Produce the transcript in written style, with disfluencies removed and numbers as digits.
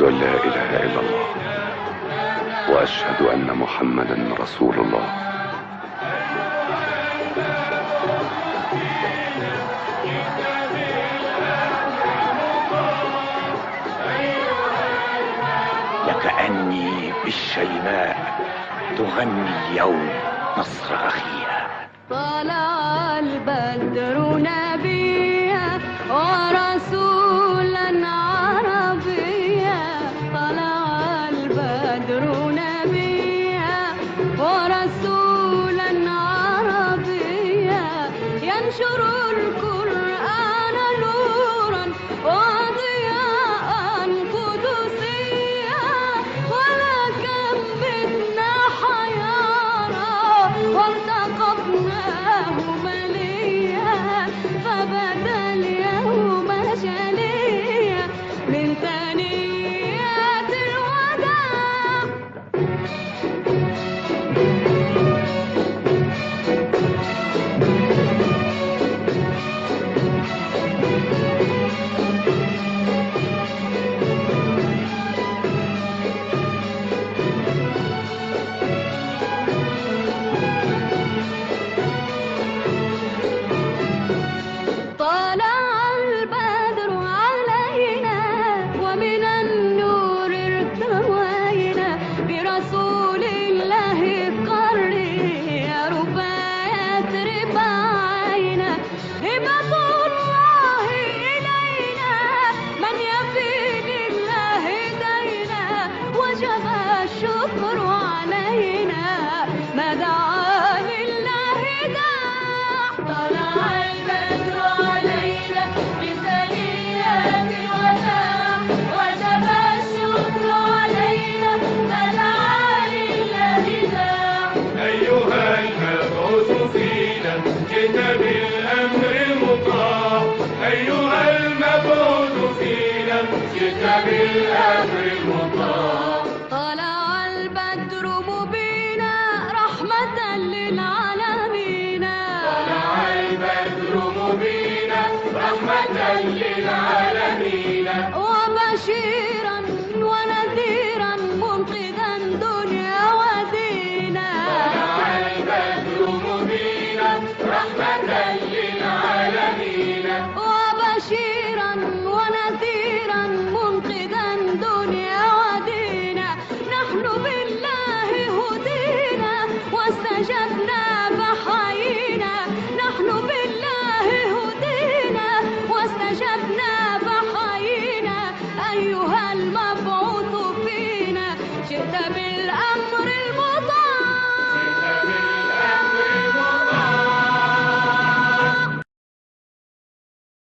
أشهد أن لا إله إلا الله وأشهد أن محمدا رسول الله. لكأني بالشيماء تغني اليوم نصر أخيها. طلع البدر نبيا ورسولا عربيا، طلع البدر نبيا ورسولا عربيا، ينشر القرآن نورا وضياء قدسيا، ولكم منا حيارى والتقطناه مليا، فبدا اليوم جليا من ثنيات الوداع. طلع البدر علينا ومن النور ارتوينا، برسول الله قري يا رباية رباعينا، هبة الله إلينا من يفي لله دينا، وجب الشكر علينا ما دعا لله داع. طلع البدر علينا بثنيات الوداع، وجب الشكر علينا ما دعا لله داع. أيها المبعوث فينا جئت بالأمر المطاع، أيها المبعوث فينا جئت بالأمر المطاع. طلع البدر مبينا رحمة للعالمين، طلع البدر مبينا رحمة للعالمين، وبشيرا